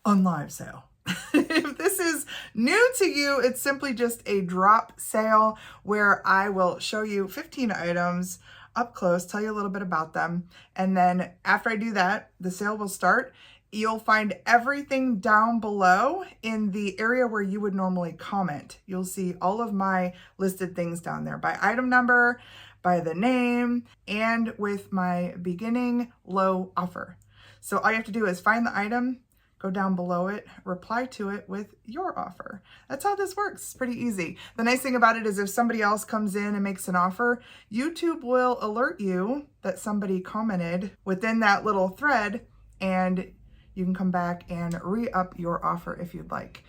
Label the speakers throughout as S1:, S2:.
S1: Unlive sale. If this is new to you, it's simply just a drop sale where I will show you 15 items up close, tell you a little bit about them. And then after I do that, the sale will start. You'll find everything down below in the area where you would normally comment. You'll see all of my listed things down there by item number, by the name, and with my beginning low offer. So all you have to do is find the item, go down below it, reply to it with your offer. That's how this works. It's pretty easy. The nice thing about it is if somebody else comes in and makes an offer, YouTube will alert you that somebody commented within that little thread, and you can come back and re-up your offer if you'd like.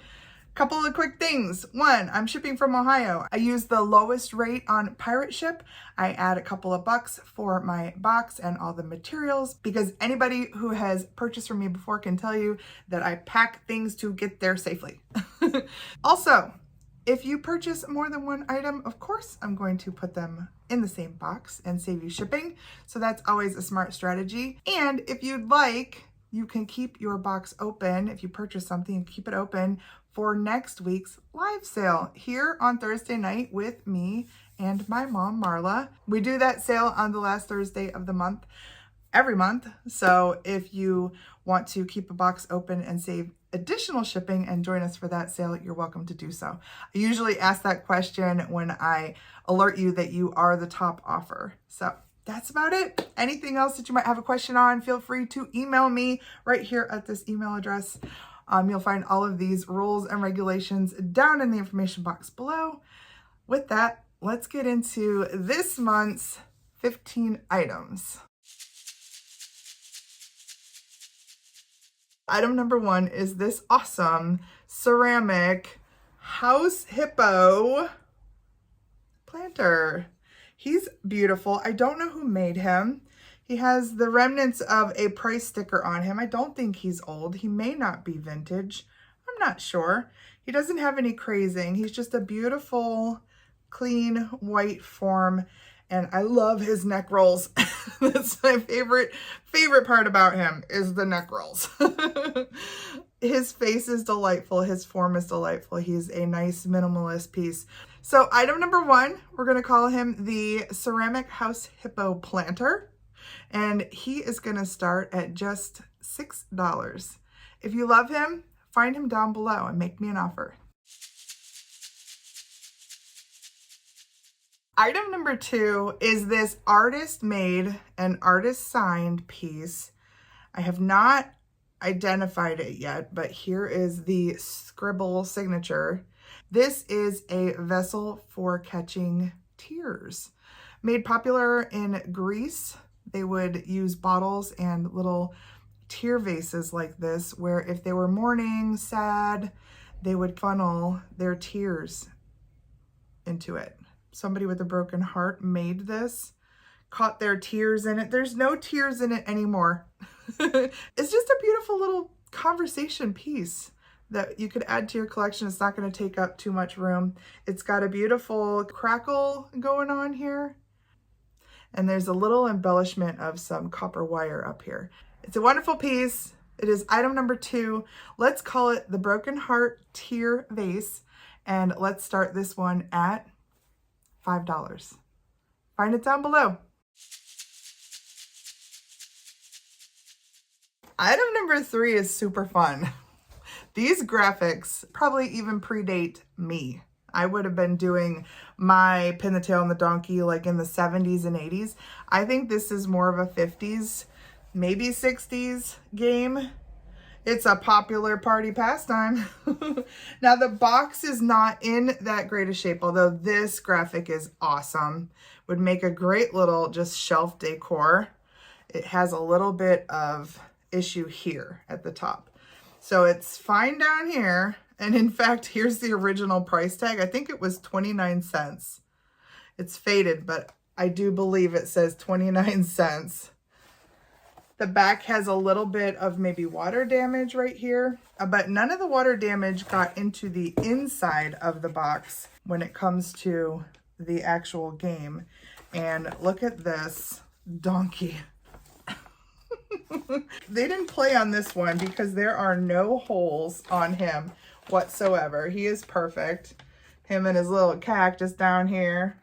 S1: Couple of quick things. One, I'm shipping from Ohio. I use the lowest rate on Pirate Ship. I add a couple of bucks for my box and all the materials because anybody who has purchased from me before can tell you that I pack things to get there safely. Also, if you purchase more than one item, of course, I'm going to put them in the same box and save you shipping. So that's always a smart strategy. And if you'd like, you can keep your box open. If you purchase something, keep it open for next week's live sale here on Thursday night with me and my mom, Marla. We do that sale on the last Thursday of the month, every month. So if you want to keep a box open and save additional shipping and join us for that sale, you're welcome to do so. I usually ask that question when I alert you that you are the top offer. So that's about it. Anything else that you might have a question on, feel free to email me right here at this email address. You'll find all of these rules and regulations down in the information box below. With that, let's get into this month's 15 items. Item number 1 is this awesome ceramic house hippo planter. He's beautiful. I don't know who made him. He has the remnants of a price sticker on him. I don't think he's old. He may not be vintage. I'm not sure. He doesn't have any crazing. He's just a beautiful, clean, white form. And I love his neck rolls. That's my favorite part about him is the neck rolls. His face is delightful. His form is delightful. He's a nice minimalist piece. So item number 1, we're going to call him the ceramic house hippo planter. And he is going to start at just $6. If you love him, find him down below and make me an offer. Item number 2 is this artist-made and artist-signed piece. I have not identified it yet, but here is the scribble signature. This is a vessel for catching tears. Made popular in Greece, they would use bottles and little tear vases like this, where if they were mourning, sad, they would funnel their tears into it. Somebody with a broken heart made this, caught their tears in it. There's no tears in it anymore. It's just a beautiful little conversation piece that you could add to your collection. It's not going to take up too much room. It's got a beautiful crackle going on here. And there's a little embellishment of some copper wire up here. It's a wonderful piece. It is item number 2. Let's call it the Broken Heart Tear Vase. And let's start this one at $5. Find it down below. Item number 3 is super fun. These graphics probably even predate me. I would have been doing my Pin the Tail on the Donkey like in the 70s and 80s. I think this is more of a 50s, maybe 60s game. It's a popular party pastime. Now the box is not in that great a shape, although this graphic is awesome. Would make a great little just shelf decor. It has a little bit of issue here at the top. So it's fine down here. And in fact, here's the original price tag. I think it was 29 cents. It's faded, but I do believe it says 29 cents. The back has a little bit of maybe water damage right here, but none of the water damage got into the inside of the box when it comes to the actual game. And look at this donkey. They didn't play on this one because there are no holes on him whatsoever. He is perfect. Him and his little cactus down here.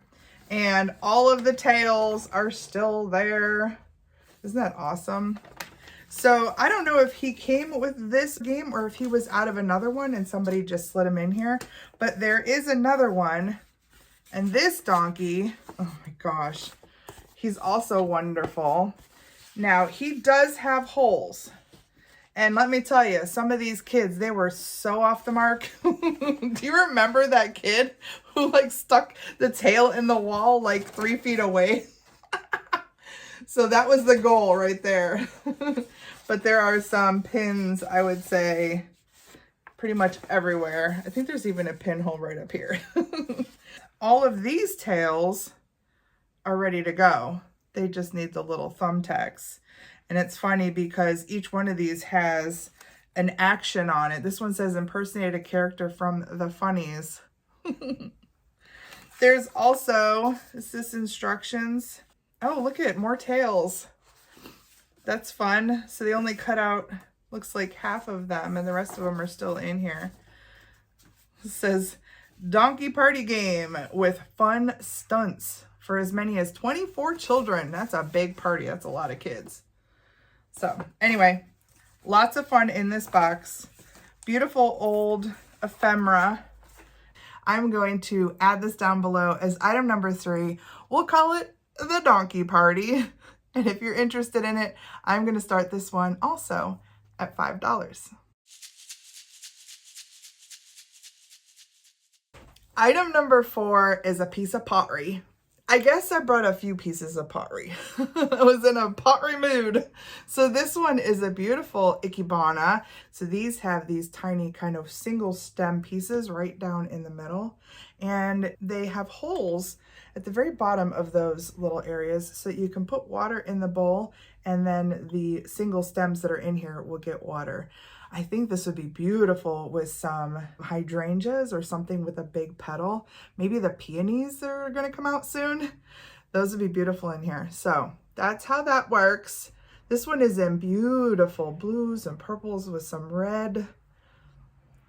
S1: And all of the tails are still there. Isn't that awesome? So I don't know if he came with this game or if he was out of another one and somebody just slid him in here. But there is another one. And this donkey, oh my gosh, he's also wonderful. Now, he does have holes. And let me tell you, some of these kids, they were so off the mark. Do you remember that kid who like stuck the tail in the wall like 3 feet away? So that was the goal right there. But there are some pins, I would say, pretty much everywhere. I think there's even a pinhole right up here. All of these tails are ready to go. They just need the little thumbtacks. And it's funny because each one of these has an action on it. This one says impersonate a character from the funnies. There's also, is this instructions? Oh, look at it, more tails. That's fun. So they only cut out, looks like half of them, and the rest of them are still in here. It says, donkey party game with fun stunts for as many as 24 children. That's a big party. That's a lot of kids. So anyway, lots of fun in this box. Beautiful old ephemera. I'm going to add this down below as item number 3. We'll call it the donkey party. And if you're interested in it, I'm going to start this one also at $5. Item number 4 is a piece of pottery. I guess I brought a few pieces of pottery. I was in a pottery mood. So this one is a beautiful ikebana. So these have these tiny kind of single stem pieces right down in the middle. And they have holes at the very bottom of those little areas so that you can put water in the bowl and then the single stems that are in here will get water. I think this would be beautiful with some hydrangeas or something with a big petal. Maybe the peonies that are going to come out soon. Those would be beautiful in here. So that's how that works. This one is in beautiful blues and purples with some red.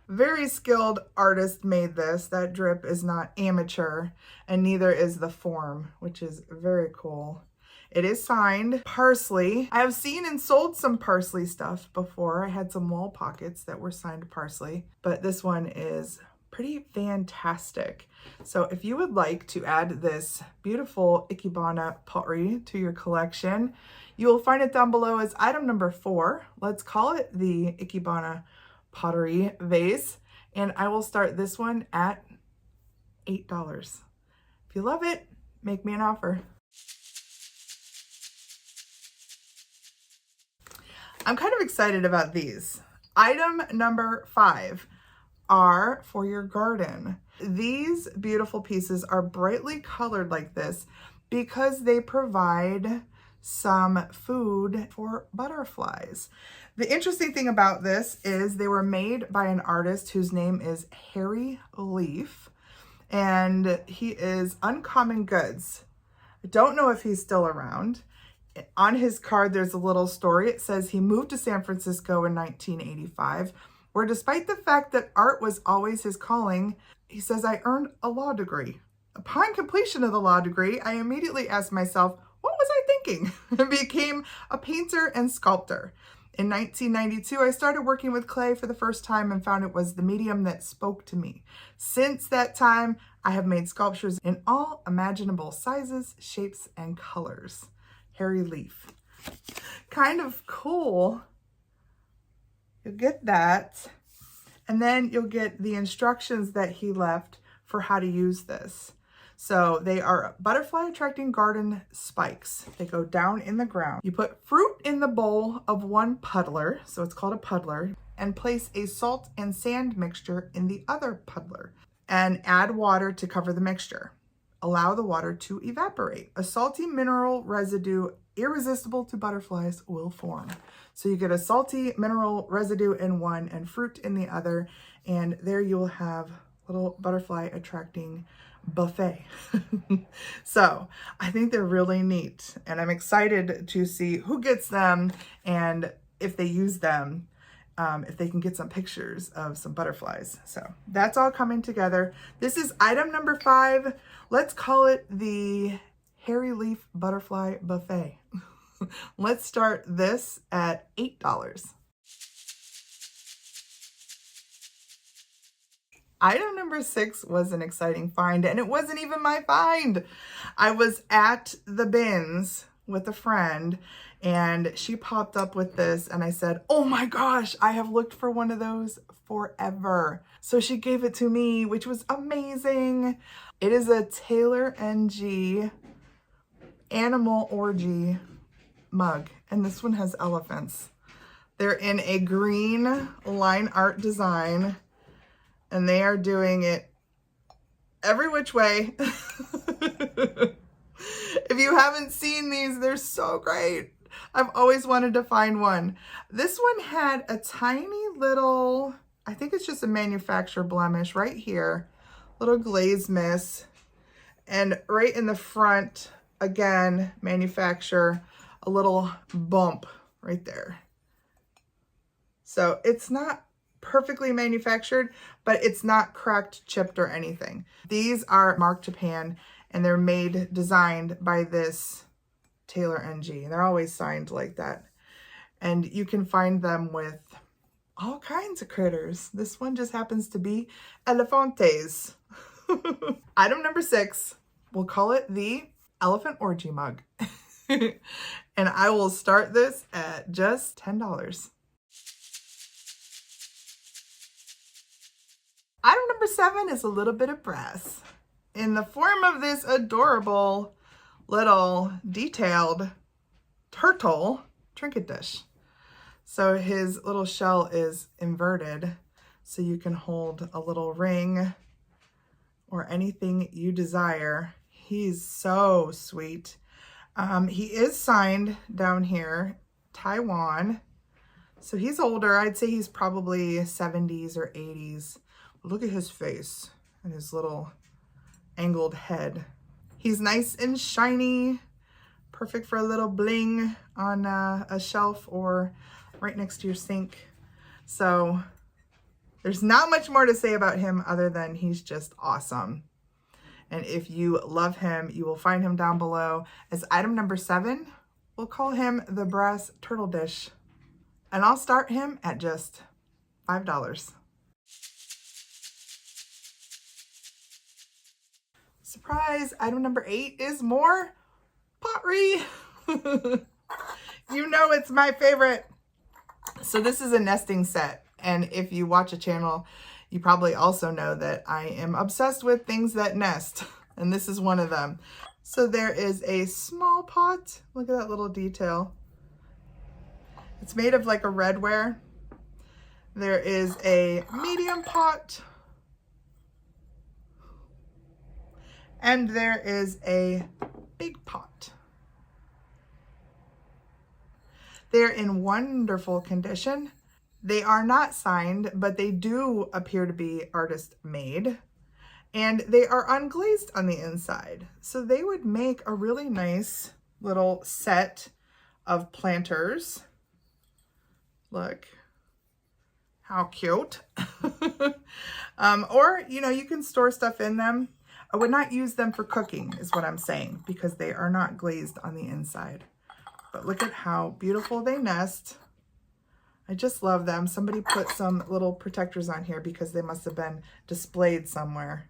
S1: Very skilled artist made this. That drip is not amateur, and neither is the form, which is very cool. It is signed Parsley. I have seen and sold some Parsley stuff before. I had some wall pockets that were signed Parsley, but this one is pretty fantastic. So if you would like to add this beautiful ikebana pottery to your collection, you will find it down below as item number 4. Let's call it the ikebana pottery vase, and I will start this one at $8. If you love it, make me an offer. I'm kind of excited about these. Item number 5 are for your garden. These beautiful pieces are brightly colored like this because they provide some food for butterflies. The interesting thing about this is they were made by an artist whose name is Harry Leaf, and he is Uncommon Goods. I don't know if he's still around. On his card, there's a little story. It says he moved to San Francisco in 1985, where despite the fact that art was always his calling, he says, I earned a law degree. Upon completion of the law degree, I immediately asked myself, what was I thinking? And became a painter and sculptor. In 1992, I started working with clay for the first time and found it was the medium that spoke to me. Since that time, I have made sculptures in all imaginable sizes, shapes, and colors. Harry Leaf. Kind of cool. You'll get that. And then you'll get the instructions that he left for how to use this. So they are butterfly attracting garden spikes. They go down in the ground. You put fruit in the bowl of one puddler, so it's called a puddler, and place a salt and sand mixture in the other puddler and add water to cover the mixture. Allow the water to evaporate. A salty mineral residue irresistible to butterflies will form. So you get a salty mineral residue in one and fruit in the other, and there you will have little butterfly attracting buffet. So I think they're really neat, and I'm excited to see who gets them and if they use them, if they can get some pictures of some butterflies. So that's all coming together. This is item number 5. Let's call it the Hairy Leaf Butterfly Buffet. Let's start this at $8. Item number 6 was an exciting find, and it wasn't even my find. I was at the bins with a friend, and she popped up with this, and I said, oh my gosh, I have looked for one of those forever. So she gave it to me, which was amazing. It is a Taylor NG Animal Orgy mug, and this one has elephants. They're in a green line art design, and they are doing it every which way. If you haven't seen these, they're so great. I've always wanted to find one. This one had a tiny little, I think it's just a manufacturer blemish right here, little glaze miss. And right in the front, again, manufacturer, a little bump right there. So it's not perfectly manufactured, but it's not cracked, chipped, or anything. These are Mark Japan, and they're designed by this Taylor NG. They're always signed like that. And you can find them with all kinds of critters. This one just happens to be elefantes. Item number 6, we'll call it the Elephant Orgy Mug. And I will start this at just $10. Item number 7 is a little bit of brass in the form of this adorable little detailed turtle trinket dish. So his little shell is inverted, so you can hold a little ring or anything you desire. He's so sweet. He is signed down here, Taiwan. So he's older. I'd say he's probably 70s or 80s. Look at his face and his little angled head. He's nice and shiny, perfect for a little bling on a shelf or right next to your sink. So there's not much more to say about him other than he's just awesome. And if you love him, you will find him down below as item number 7. We'll call him the brass turtle dish. And I'll start him at just $5. Surprise, item number 8 is more pottery. You know it's my favorite. So this is a nesting set. And if you watch a channel, you probably also know that I am obsessed with things that nest. And this is one of them. So there is a small pot. Look at that little detail. It's made of like a redware. There is a medium pot. And there is a big pot. They're in wonderful condition. They are not signed, but they do appear to be artist made. And they are unglazed on the inside. So they would make a really nice little set of planters. Look, how cute. Or, you know, you can store stuff in them. I would not use them for cooking is what I'm saying, because they are not glazed on the inside. But look at how beautiful they nest. I just love them. Somebody put some little protectors on here because they must have been displayed somewhere.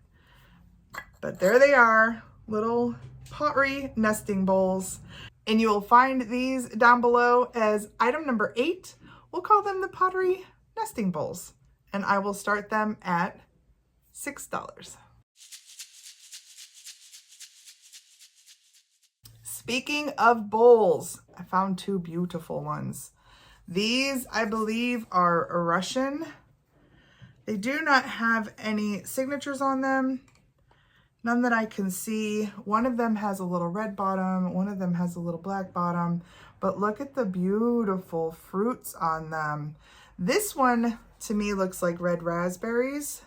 S1: But there they are, little pottery nesting bowls. And you will find these down below as item number 8. We'll call them the pottery nesting bowls. And I will start them at $6. Speaking of bowls, I found 2 beautiful ones. These, I believe, are Russian. They do not have any signatures on them. None that I can see. One of them has a little red bottom. One of them has a little black bottom. But look at the beautiful fruits on them. This one, to me, looks like red raspberries.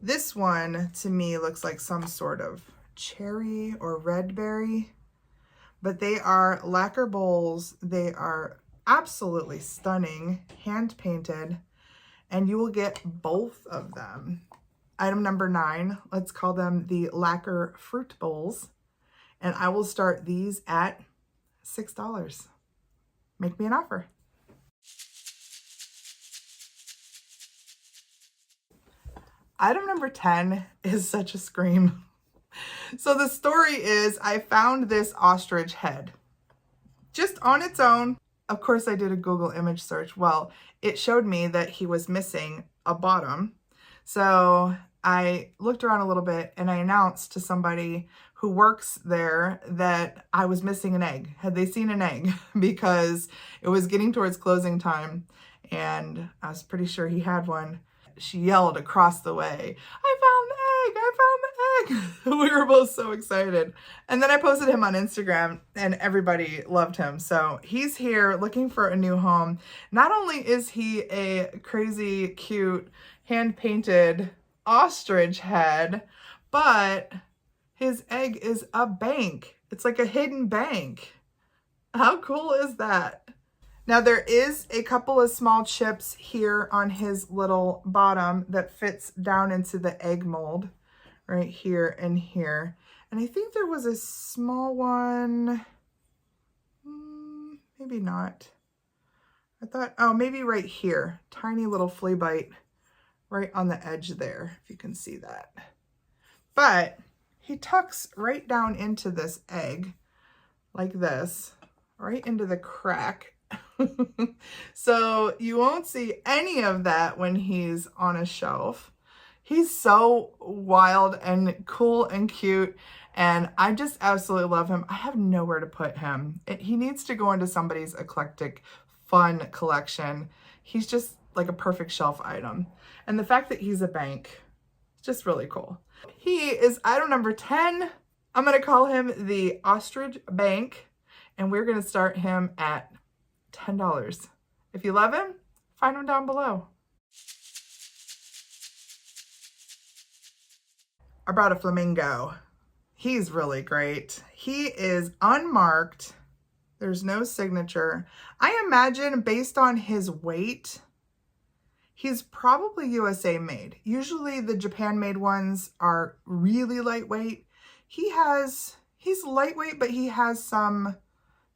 S1: This one to me looks like some sort of cherry or red berry, but they are lacquer bowls. They are absolutely stunning, hand painted, and you will get both of them. Item number 9, let's call them the lacquer fruit bowls. And I will start these at $6. Make me an offer. Item number 10 is such a scream. So the story is I found this ostrich head just on its own. Of course, I did a Google image search. Well, it showed me that he was missing a bottom. So I looked around a little bit and I announced to somebody who works there that I was missing an egg. Had they seen an egg? Because it was getting towards closing time and I was pretty sure he had one. She yelled across the way, I found the egg, I found the egg. We were both so excited. And then I posted him on Instagram and everybody loved him. So he's here looking for a new home. Not only is he a crazy, cute, hand-painted ostrich head, but his egg is a bank. It's like a hidden bank. How cool is that? Now there is a couple of small chips here on his little bottom that fits down into the egg mold right here and here. And I think there was a small one, maybe not. I thought, oh, maybe right here, tiny little flea bite right on the edge there, if you can see that. But he tucks right down into this egg like this, right into the crack. So you won't see any of that when he's on a shelf. He's so wild and cool and cute, and I just absolutely love him. I have nowhere to put him. He needs to go into somebody's eclectic, fun collection. He's just like a perfect shelf item. And the fact that he's a bank, just really cool. He is item number 10. I'm going to call him the Ostrich Bank, and we're going to start him at $10. If you love him, find him down below. I brought a flamingo. He's really great. He is unmarked. There's no signature. I imagine based on his weight, he's probably USA made. Usually the Japan made ones are really lightweight. He's lightweight, but he has some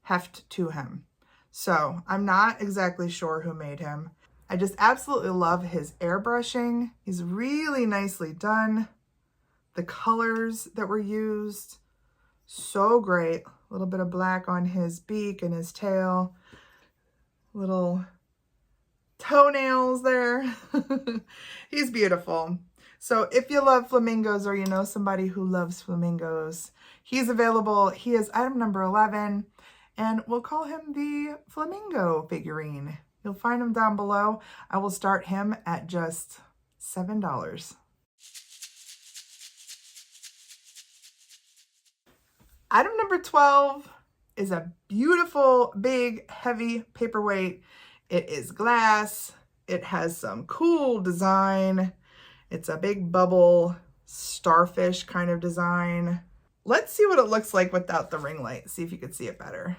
S1: heft to him. So I'm not exactly sure who made him. I just absolutely love his airbrushing. He's really nicely done. The colors that were used, so great. A little bit of black on his beak and his tail. Little toenails there. He's beautiful. So if you love flamingos or you know somebody who loves flamingos, he's available. He is item number 11. And we'll call him the flamingo figurine. You'll find him down below. I will start him at just $7. Item number 12 is a beautiful, big, heavy paperweight. It is glass. It has some cool design. It's a big bubble, starfish kind of design. Let's see what it looks like without the ring light. See if you can see it better.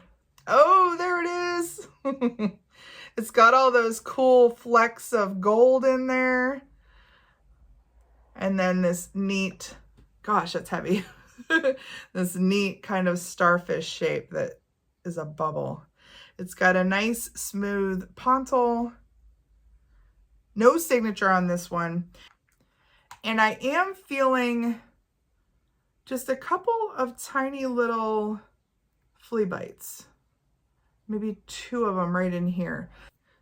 S1: Oh, there it is. It's got all those cool flecks of gold in there. And then this neat, gosh, that's heavy. This neat kind of starfish shape that is a bubble. It's got a nice smooth pontal. No signature on this one. And I am feeling just a couple of tiny little flea bites. Maybe 2 of them right in here.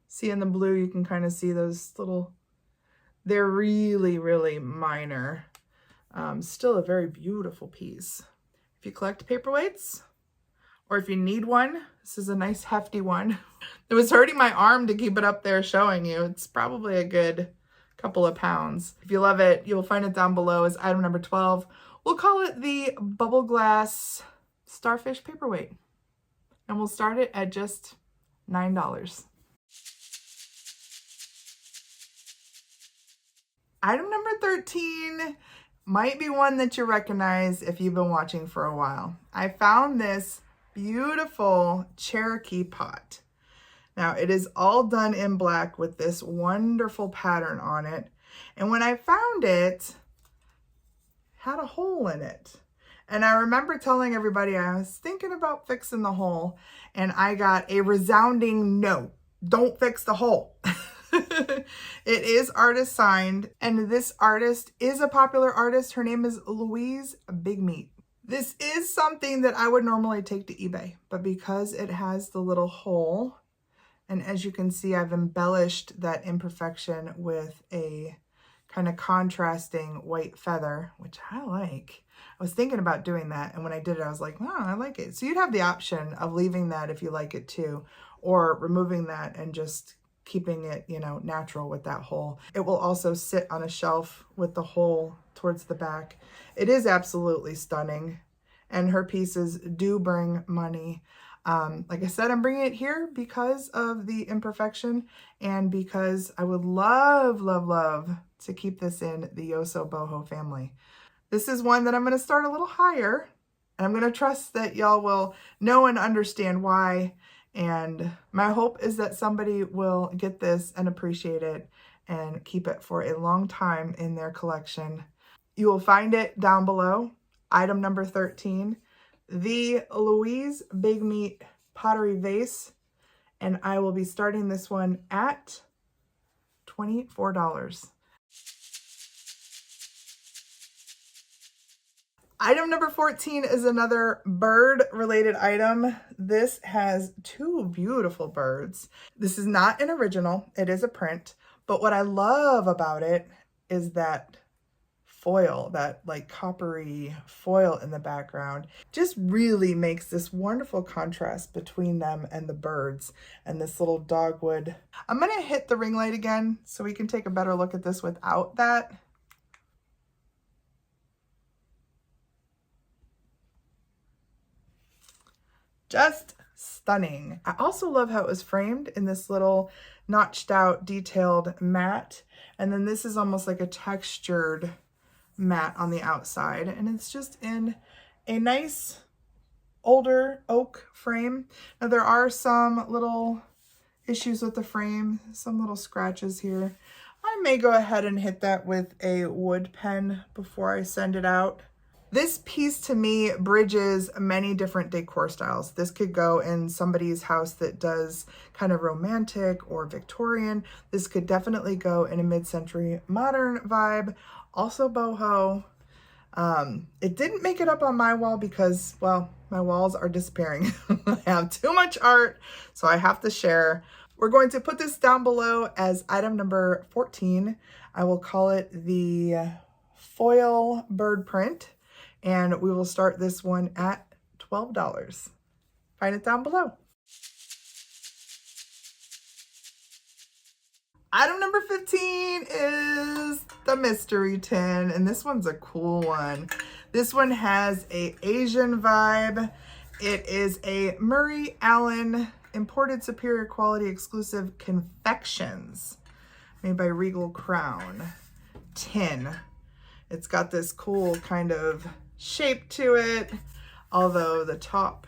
S1: See in the blue, you can kind of see those little, they're really, really minor. Still a very beautiful piece. If you collect paperweights, or if you need one, this is a nice hefty one. It was hurting my arm to keep it up there showing you. It's probably a good couple of pounds. If you love it, you'll find it down below as item number 12. We'll call it the Bubble Glass Starfish Paperweight. And we'll start it at just $9. Item number 13 might be one that you recognize if you've been watching for a while. I found this beautiful Cherokee pot. Now it is all done in black with this wonderful pattern on it. And when I found it, had a hole in it. And I remember telling everybody I was thinking about fixing the hole, and I got a resounding no, don't fix the hole. It is artist signed, and this artist is a popular artist. Her name is Louise Big Meat. This is something that I would normally take to eBay, but because it has the little hole, and as you can see, I've embellished that imperfection with a kind of contrasting white feather, which I like. I was thinking about doing that, and when I did it, I was like, wow, I like it. So you'd have the option of leaving that if you like it too, or removing that and just keeping it, you know, natural with that hole. It will also sit on a shelf with the hole towards the back. It is absolutely stunning, and her pieces do bring money. Like I said, I'm bringing it here because of the imperfection and because I would love, love, love to keep this in the Yoso Boho family. This is one that I'm going to start a little higher, and I'm going to trust that y'all will know and understand why. And my hope is that somebody will get this and appreciate it and keep it for a long time in their collection. You will find it down below. Item number 13, the Louise Big Meat pottery vase. And I will be starting this one at $24. Item number 14 is another bird-related item. This has two beautiful birds. This is not an original, it is a print, but what I love about it is that foil, that like coppery foil in the background, just really makes this wonderful contrast between them and the birds and this little dogwood. I'm gonna hit the ring light again so we can take a better look at this without that. Just stunning. I also love how it was framed in this little notched out detailed matte. And then this is almost like a textured matte on the outside. And it's just in a nice older oak frame. Now there are some little issues with the frame, some little scratches here. I may go ahead and hit that with a wood pen before I send it out. This piece to me bridges many different decor styles. This could go in somebody's house that does kind of romantic or Victorian. This could definitely go in a mid-century modern vibe, also boho. It didn't make it up on my wall because, well, my walls are disappearing. I have too much art, so I have to share. We're going to put this down below as item number 14. I will call it the foil bird print. And we will start this one at $12. Find it down below. Item number 15 is the mystery tin, and this one's a cool one. This one has a Asian vibe. It is a Murray Allen imported superior quality exclusive confections made by Regal Crown tin. It's got this cool kind of shape to it, although the top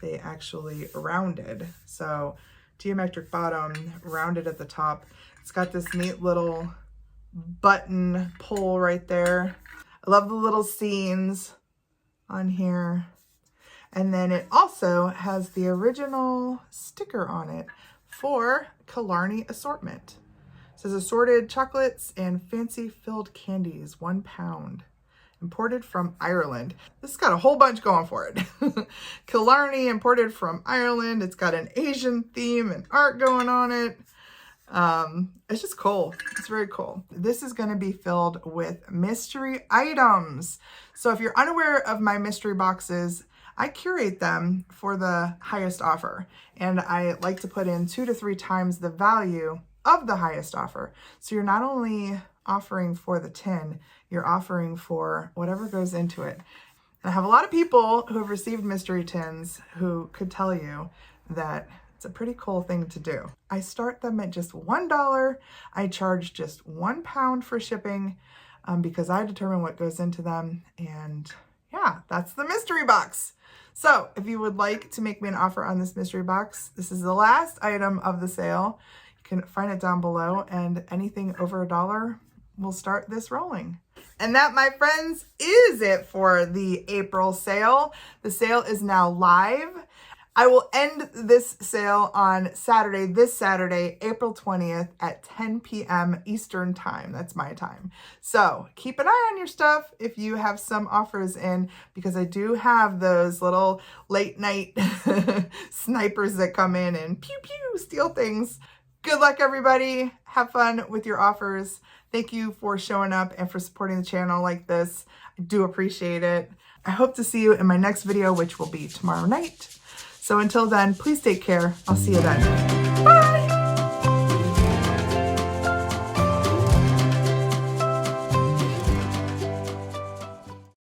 S1: they actually rounded, so geometric bottom, rounded at the top. It's got this neat little button pull right there. I love the little scenes on here, and then it also has the original sticker on it for Killarney assortment. It says assorted chocolates and fancy filled candies, 1 pound. Imported from Ireland. This has got a whole bunch going for it. Killarney, imported from Ireland. It's got an Asian theme and art going on it. It's just cool. It's very cool. This is going to be filled with mystery items. So if you're unaware of my mystery boxes, I curate them for the highest offer. And I like to put in 2 to 3 times the value of the highest offer. So you're not only offering for the tin, you're offering for whatever goes into it. And I have a lot of people who have received mystery tins who could tell you that It's a pretty cool thing to do. I start them at just $1. I charge just £1 for shipping because I determine what goes into them. And yeah, that's the mystery box. So if you would like to make me an offer on this mystery box, this is the last item of the sale. You can find it down below, and anything over $1 will start this rolling. And that, my friends, is it for the April sale. The sale is now live. I will end this sale on Saturday, this Saturday, April 20th at 10 p.m. Eastern time. That's my time. So keep an eye on your stuff if you have some offers in, because I do have those little late night snipers that come in and pew pew steal things. Good luck, everybody. Have fun with your offers. Thank you for showing up and for supporting the channel like this. I do appreciate it. I hope to see you in my next video, which will be tomorrow night. So until then, please take care. I'll see you then. Bye!